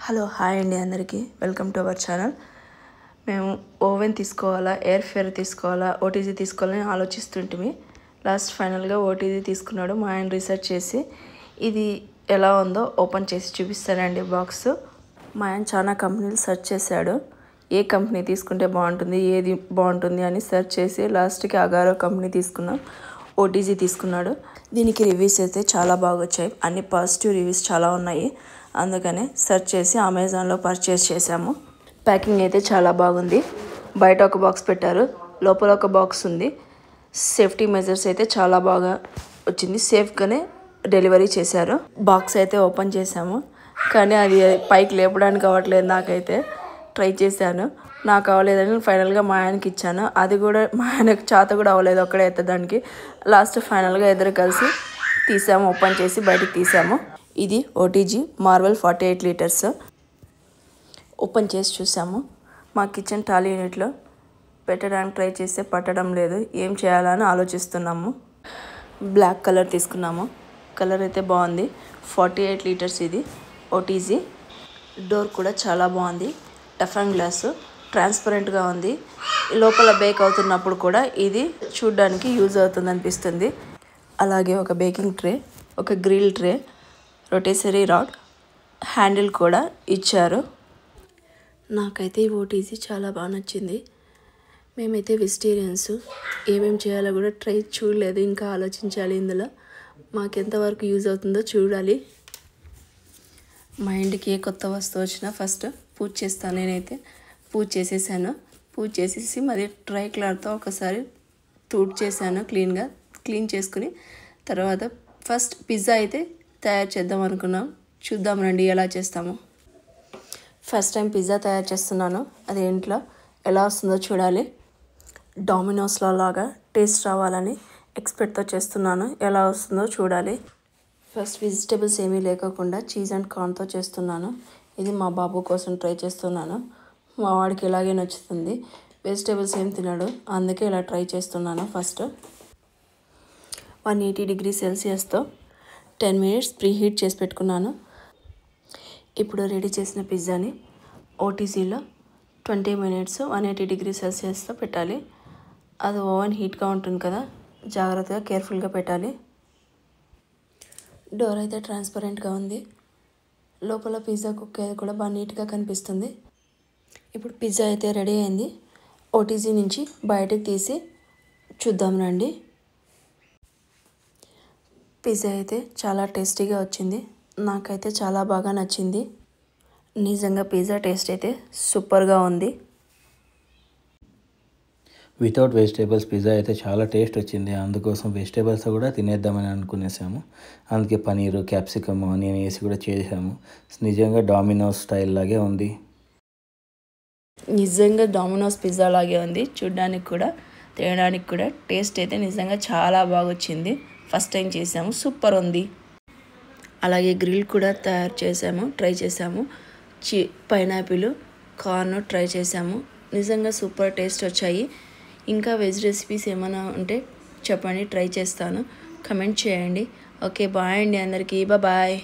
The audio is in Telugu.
హలో హాయ్ అండి అందరికీ వెల్కమ్ టు అవర్ ఛానల్. మేము ఓవెన్ తీసుకోవాలా, ఎయిర్ ఫ్రైయర్ తీసుకోవాలా, ఓటీజీ తీసుకోవాలని ఆలోచిస్తుంటిమి. లాస్ట్ ఫైనల్గా ఓటీజీ తీసుకున్నాడు. మా ఆయన రీసెర్చ్ చేసి ఇది ఎలా ఉందో ఓపెన్ చేసి చూపిస్తానండి బాక్స్. మా ఆయన చాలా కంపెనీలు సెర్చ్ చేశాడు, ఏ కంపెనీ తీసుకుంటే బాగుంటుంది, ఏది బాగుంటుంది అని సెర్చ్ చేసి లాస్ట్కి అగారో కంపెనీ తీసుకున్నాం. ఓటీజీ తీసుకున్నాడు. దీనికి రివ్యూస్ అయితే చాలా బాగా వచ్చాయి, అన్ని పాజిటివ్ రివ్యూస్ చాలా ఉన్నాయి. అందుకనే సెర్చ్ చేసి అమెజాన్లో పర్చేస్ చేసాము. ప్యాకింగ్ అయితే చాలా బాగుంది. బయట ఒక బాక్స్ పెట్టారు, లోపల ఒక బాక్స్ ఉంది. సేఫ్టీ మెజర్స్ అయితే చాలా బాగా వచ్చింది, సేఫ్గానే డెలివరీ చేశారు. బాక్స్ అయితే ఓపెన్ చేసాము, కానీ అది పైకి లేపడానికి అవ్వట్లేదు. నాకైతే ట్రై చేశాను, నాకు అవ్వలేదని ఫైనల్గా మా ఆయనకి ఇచ్చాను. అది కూడా మా ఆయనకు చేత కూడా అవ్వలేదు ఒక్కడే ఎత్తడానికి. లాస్ట్ ఫైనల్గా ఇద్దరు కలిసి తీసాము, ఓపెన్ చేసి బయటకు తీసాము. ఇది ఓటీజీ మార్వెల్ 48 లీటర్స్. ఓపెన్ చేసి చూసాము. మా కిచెన్ టాలీ యూనిట్లో పెట్టడానికి ట్రై చేస్తే పట్టడం లేదు, ఏం చేయాలని ఆలోచిస్తున్నాము. బ్లాక్ కలర్ తీసుకున్నాము, కలర్ అయితే బాగుంది. 48 లీటర్స్ ఇది ఓటీజీ. డోర్ కూడా చాలా బాగుంది, టఫన్ గ్లాసు, ట్రాన్స్పరెంట్గా ఉంది. లోపల బేక్ అవుతున్నప్పుడు కూడా ఇది చూడ్డానికి యూజ్ అవుతుంది అనిపిస్తుంది. అలాగే ఒక బేకింగ్ ట్రే, ఒక గ్రిల్ ట్రే, రొటేసరీ రాడ్, హ్యాండిల్ కూడా ఇచ్చారు. నాకైతే ఈ ఓటీజీ చాలా బాగా నచ్చింది. మేమైతే వెజిటేరియన్స్, ఏమేమి చేయాలో కూడా ట్రై చూడలేదు, ఇంకా ఆలోచించాలి. ఇందులో మాకు ఎంతవరకు యూజ్ అవుతుందో చూడాలి. మా ఇంటికి ఏ కొత్త వస్తువు వచ్చినా ఫస్ట్ పూజ చేస్తాను. నేనైతే పూజ చేసేసాను. పూజ చేసేసి మరి డ్రై క్లాత్తో ఒకసారి చేశాను క్లీన్ చేసుకుని తర్వాత ఫస్ట్ పిజ్జా అయితే తయారు చేద్దాం అనుకున్నాం. చూద్దాం రండి ఎలా చేస్తాము. ఫస్ట్ టైం పిజ్జా తయారు చేస్తున్నాను, అది ఇంట్లో ఎలా వస్తుందో చూడాలి. డామినోస్లో లాగా టేస్ట్ రావాలని ఎక్స్పెక్ట్తో చేస్తున్నాను, ఎలా వస్తుందో చూడాలి. ఫస్ట్ వెజిటేబుల్స్ ఏమీ లేకుండా చీజ్ అండ్ కార్న్తో చేస్తున్నాను. ఇది మా బాబు కోసం ట్రై చేస్తున్నాను. మా వాడికి ఇలాగే నచ్చుతుంది, వెజిటేబుల్స్ ఏం తినడు, అందుకే ఇలా ట్రై చేస్తున్నాను. ఫస్ట్ 180 డిగ్రీ సెల్సియస్తో 10 మినిట్స్ ప్రీ హీట్ చేసి పెట్టుకున్నాను. ఇప్పుడు రెడీ చేసిన పిజ్జాని ఓటీజీలో 20 మినిట్స్ 180 డిగ్రీ సెల్సియస్తో పెట్టాలి. అది ఓవెన్ హీట్గా ఉంటుంది కదా, జాగ్రత్తగా కేర్ఫుల్గా పెట్టాలి. డోర్ అయితే ట్రాన్స్పరెంట్గా ఉంది, లోపల పిజ్జా కుక్ అయితే కూడా బాగా నీట్గా కనిపిస్తుంది. ఇప్పుడు పిజ్జా అయితే రెడీ అయింది. ఓటీజీ నుంచి బయటకు తీసి చూద్దాం రండి. పిజ్జా అయితే చాలా టేస్టీగా వచ్చింది, నాకైతే చాలా బాగా నచ్చింది. నిజంగా పిజ్జా టేస్ట్ అయితే సూపర్గా ఉంది. వితౌట్ వెజిటేబుల్స్ పిజ్జా అయితే చాలా టేస్ట్ వచ్చింది. అందుకోసం వెజిటేబుల్స్ కూడా తినేద్దామని అనుకునేసాము. అందుకే పనీరు, క్యాప్సికమ్, ఆనియన్ వేసి కూడా చేసాము. నిజంగా డామినోస్ స్టైల్ లాగే ఉంది. నిజంగా డామినోస్ పిజ్జా లాగే ఉంది చూడ్డానికి కూడా, తినడానికి కూడా. టేస్ట్ అయితే నిజంగా చాలా బాగా వచ్చింది. ఫస్ట్ టైం చేసాము, సూపర్ ఉంది. అలాగే గ్రిల్ కూడా తయారు చేసాము, ట్రై చేసాము. పైనాపిల్, కార్న్ ట్రై చేసాము. నిజంగా సూపర్ టేస్ట్ వచ్చాయి. ఇంకా వెజ్ రెసిపీస్ ఏమైనా ఉంటే చెప్పండి, ట్రై చేస్తాను. కమెంట్ చేయండి. ఓకే బాయ్ అండి అందరికీ, బాయ్.